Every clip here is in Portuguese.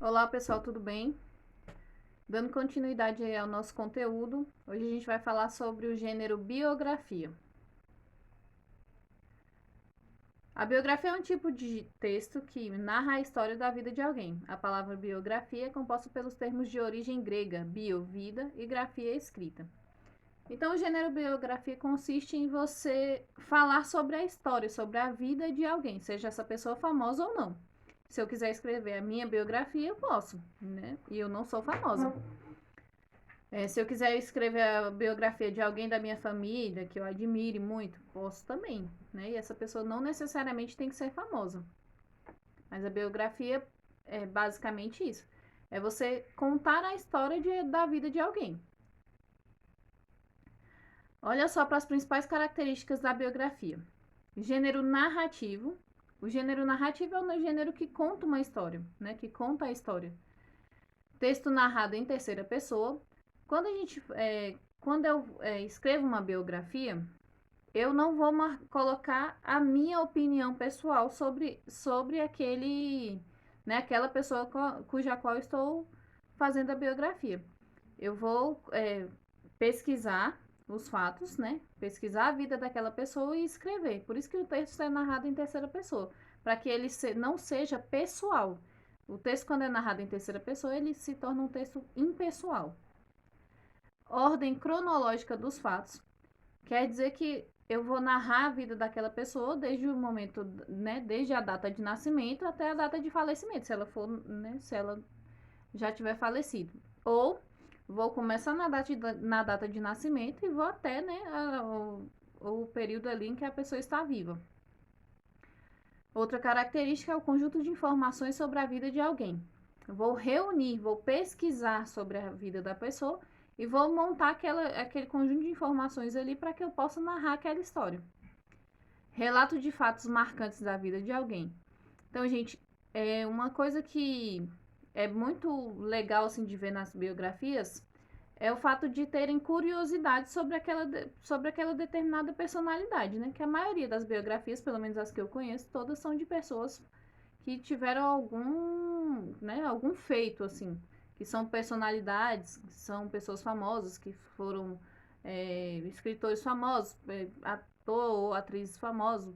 Olá pessoal, tudo bem? Dando continuidade aí ao nosso conteúdo, hoje a gente vai falar sobre o gênero biografia. A biografia é um tipo de texto que narra a história da vida de alguém. A palavra biografia é composta pelos termos de origem grega, bio, vida, e grafia, escrita. Então, o gênero biografia consiste em você falar sobre a história, sobre a vida de alguém, seja essa pessoa famosa ou não. Se eu quiser escrever a minha biografia, eu posso, né? E eu não sou famosa. Se eu quiser escrever a biografia de alguém da minha família, que eu admire muito, posso também, né? E essa pessoa não necessariamente tem que ser famosa. Mas a biografia é basicamente isso. É você contar a história da vida de alguém. Olha só para as principais características da biografia. Gênero narrativo. O gênero narrativo é o gênero que conta uma história, né? Que conta a história. Texto narrado em terceira pessoa. Quando eu escrevo uma biografia, eu não vou colocar a minha opinião pessoal sobre aquela pessoa cuja qual estou fazendo a biografia. Eu vou pesquisar os fatos, né? Pesquisar a vida daquela pessoa e escrever. Por isso que o texto é narrado em terceira pessoa, para que ele não seja pessoal. O texto, quando é narrado em terceira pessoa, ele se torna um texto impessoal. Ordem cronológica dos fatos. Quer dizer que eu vou narrar a vida daquela pessoa desde o momento, né, desde a data de nascimento até a data de falecimento, se ela for, né, se ela já tiver falecido. Ou vou começar na data de nascimento e vou até, né, o período ali em que a pessoa está viva. Outra característica é o conjunto de informações sobre a vida de alguém. Eu vou reunir, vou pesquisar sobre a vida da pessoa e vou montar aquele conjunto de informações ali para que eu possa narrar aquela história. Relato de fatos marcantes da vida de alguém. Então, gente, é uma coisa que é muito legal assim, de ver nas biografias é o fato de terem curiosidade sobre aquela determinada personalidade, né? Que a maioria das biografias, pelo menos as que eu conheço, todas são de pessoas que tiveram algum feito, assim, que são personalidades, que são pessoas famosas, que foram escritores famosos, ator ou atrizes famosos,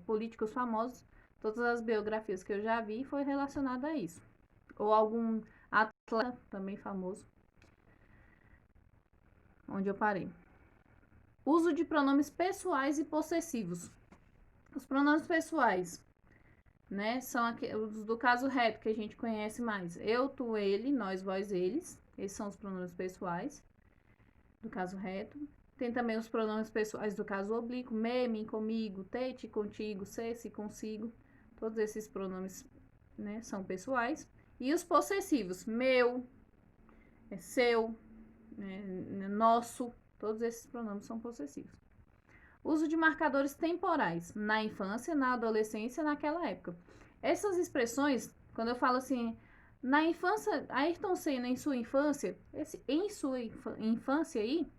políticos famosos. Todas as biografias que eu já vi foi relacionada a isso. Ou algum atleta também famoso, onde eu parei. Uso de pronomes pessoais e possessivos. Os pronomes pessoais, né, são os do caso reto, que a gente conhece mais. Eu, tu, ele, nós, vós, eles. Esses são os pronomes pessoais do caso reto. Tem também os pronomes pessoais do caso oblíquo, me, mim, comigo, te, ti, contigo, se, se, consigo. Todos esses pronomes, né, são pessoais. E os possessivos, meu, seu, né, nosso, todos esses pronomes são possessivos. Uso de marcadores temporais na infância, na adolescência, naquela época. Essas expressões, quando eu falo assim, na infância, Ayrton Senna em sua infância, em sua infância aí,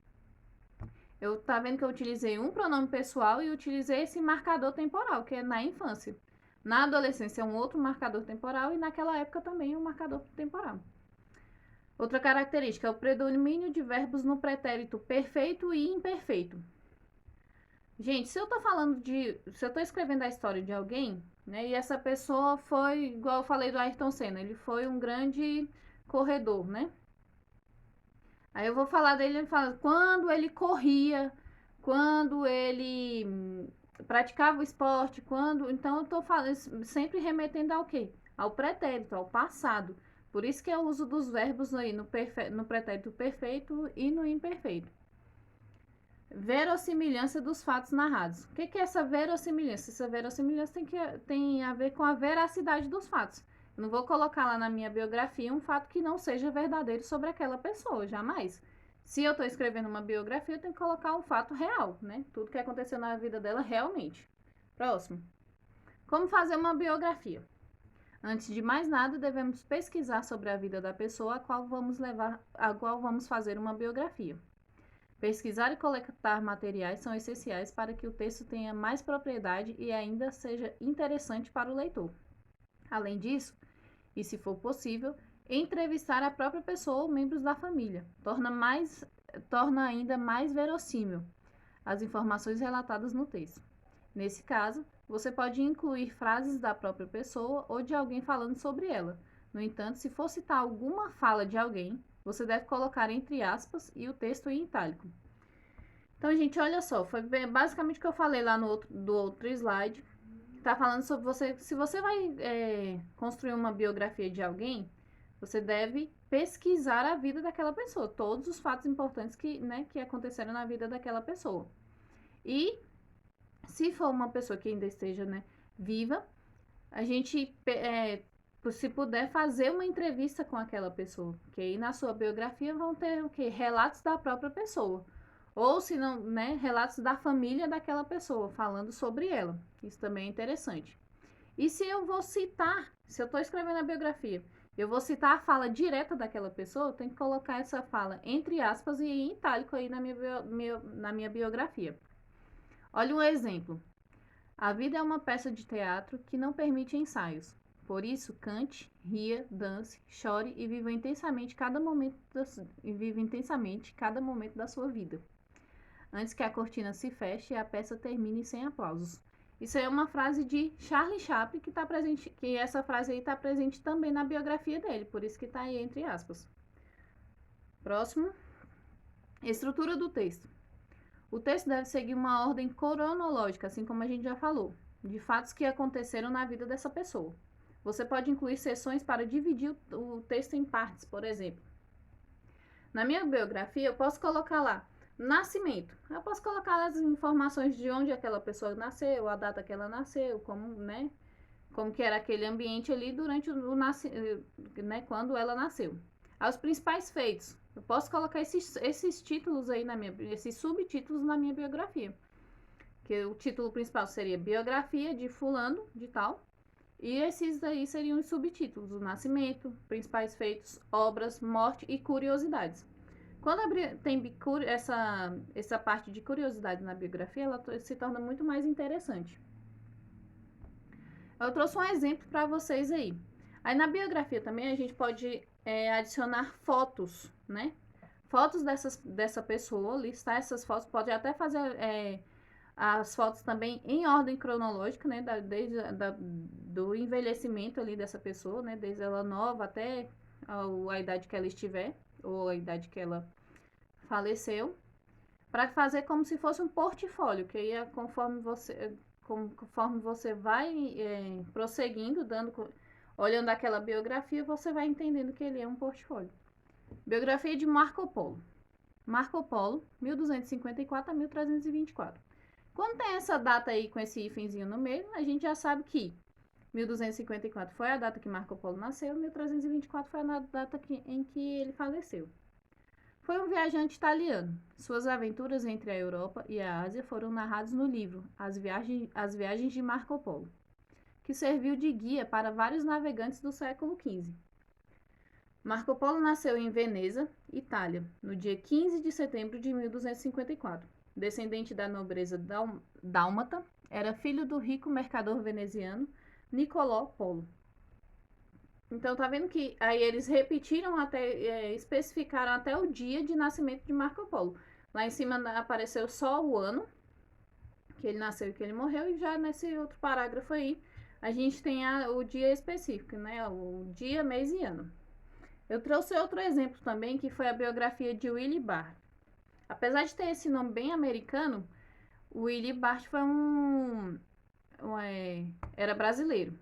eu tá vendo que eu utilizei um pronome pessoal e utilizei esse marcador temporal, que é na infância. Na adolescência é um outro marcador temporal e naquela época também é um marcador temporal. Outra característica é o predomínio de verbos no pretérito perfeito e imperfeito. Gente, se eu tô escrevendo a história de alguém, né, e essa pessoa foi, igual eu falei do Ayrton Senna, ele foi um grande corredor, né? Aí eu vou falar dele, ele fala, quando ele corria, quando ele praticava o esporte, então eu tô falando, sempre remetendo ao quê? Ao pretérito, ao passado. Por isso que eu uso dos verbos aí no pretérito perfeito e no imperfeito. Verossimilhança dos fatos narrados. O que é essa verossimilhança? Essa verossimilhança tem a ver com a veracidade dos fatos. Eu não vou colocar lá na minha biografia um fato que não seja verdadeiro sobre aquela pessoa, jamais. Se eu estou escrevendo uma biografia, eu tenho que colocar um fato real, né? Tudo que aconteceu na vida dela realmente. Próximo. Como fazer uma biografia? Antes de mais nada, devemos pesquisar sobre a vida da pessoa a qual vamos fazer uma biografia. Pesquisar e coletar materiais são essenciais para que o texto tenha mais propriedade e ainda seja interessante para o leitor. Além disso, e, se for possível, entrevistar a própria pessoa ou membros da família. Torna ainda mais verossímil as informações relatadas no texto. Nesse caso, você pode incluir frases da própria pessoa ou de alguém falando sobre ela. No entanto, se for citar alguma fala de alguém, você deve colocar entre aspas e o texto em itálico. Então, gente, olha só, foi basicamente o que eu falei lá do outro slide. Tá falando sobre você, se você vai construir uma biografia de alguém, você deve pesquisar a vida daquela pessoa, todos os fatos importantes que aconteceram na vida daquela pessoa. E se for uma pessoa que ainda esteja, viva, a gente, se puder, fazer uma entrevista com aquela pessoa, que aí na sua biografia vão ter o quê? Relatos da própria pessoa. Ou, se não, relatos da família daquela pessoa, falando sobre ela. Isso também é interessante. E se eu vou citar, se eu estou escrevendo a biografia, eu vou citar a fala direta daquela pessoa, eu tenho que colocar essa fala entre aspas e em itálico aí na minha biografia. Olha um exemplo. A vida é uma peça de teatro que não permite ensaios. Por isso, cante, ria, dance, chore e viva intensamente cada momento da sua vida, antes que a cortina se feche e a peça termine sem aplausos. Isso aí é uma frase de Charlie Chaplin que está presente, que essa frase aí está presente também na biografia dele, por isso que está aí entre aspas. Próximo. Estrutura do texto. O texto deve seguir uma ordem cronológica, assim como a gente já falou, de fatos que aconteceram na vida dessa pessoa. Você pode incluir seções para dividir o texto em partes, por exemplo. Na minha biografia, eu posso colocar lá nascimento. Eu posso colocar as informações de onde aquela pessoa nasceu, a data que ela nasceu, como que era aquele ambiente ali durante quando ela nasceu. Os principais feitos. Eu posso colocar esses títulos aí esses subtítulos na minha biografia. Que o título principal seria biografia de fulano, de tal. E esses aí seriam os subtítulos: o nascimento, principais feitos, obras, morte e curiosidades. Quando tem essa parte de curiosidade na biografia, ela se torna muito mais interessante. Eu trouxe um exemplo para vocês aí. Aí na biografia também a gente pode adicionar fotos, Fotos dessa pessoa, listar essas fotos, pode até fazer as fotos também em ordem cronológica, desde do envelhecimento ali dessa pessoa, desde ela nova até a idade que ela estiver, ou a idade que ela faleceu, para fazer como se fosse um portfólio, que aí conforme você vai prosseguindo, olhando aquela biografia, você vai entendendo que ele é um portfólio. Biografia de Marco Polo. Marco Polo, 1254 a 1324. Quando tem essa data aí com esse hífenzinho no meio, a gente já sabe que 1254 foi a data que Marco Polo nasceu, 1324 foi a data em que ele faleceu. Foi um viajante italiano. Suas aventuras entre a Europa e a Ásia foram narradas no livro As Viagens de Marco Polo, que serviu de guia para vários navegantes do século XV. Marco Polo nasceu em Veneza, Itália, no dia 15 de setembro de 1254. Descendente da nobreza dálmata, era filho do rico mercador veneziano Niccolò Polo. Então, tá vendo que aí eles repetiram especificaram até o dia de nascimento de Marco Polo. Lá em cima apareceu só o ano que ele nasceu e que ele morreu, e já nesse outro parágrafo aí a gente tem o dia específico, o dia, mês e ano. Eu trouxe outro exemplo também, que foi a biografia de Willie Bart. Apesar de ter esse nome bem americano, o Willie Bart foi era brasileiro.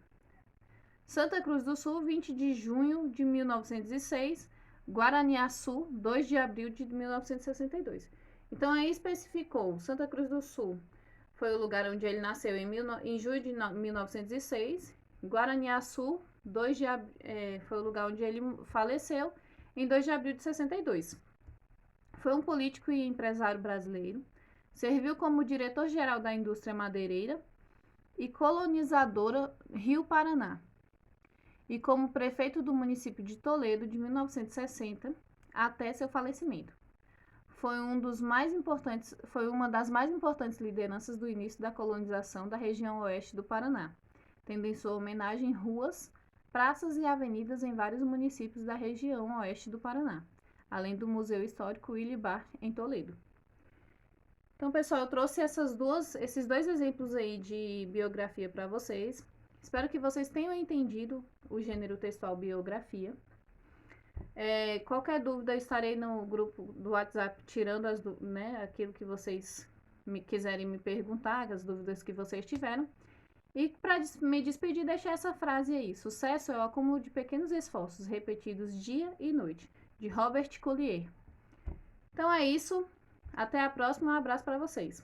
Santa Cruz do Sul, 20 de junho de 1906. Guaraniaçu, 2 de abril de 1962. Então, aí especificou, Santa Cruz do Sul foi o lugar onde ele nasceu em julho de 1906. Guaraniaçu, foi o lugar onde ele faleceu em 2 de abril de 62. Foi um político e empresário brasileiro. Serviu como diretor-geral da indústria madeireira e colonizadora Rio Paraná, e como prefeito do município de Toledo de 1960 até seu falecimento. Foi uma das mais importantes lideranças do início da colonização da região oeste do Paraná, tendo em sua homenagem ruas praças e avenidas em vários municípios da região oeste do Paraná, além do Museu Histórico Willy Brandt em Toledo. Então, pessoal, eu trouxe esses dois exemplos aí de biografia para vocês. Espero que vocês tenham entendido o gênero textual biografia. Qualquer dúvida, eu estarei no grupo do WhatsApp tirando aquilo que vocês quiserem me perguntar, as dúvidas que vocês tiveram. E para me despedir, deixar essa frase aí: sucesso é o acúmulo de pequenos esforços repetidos dia e noite, de Robert Collier. Então é isso. Até a próxima. Um abraço para vocês.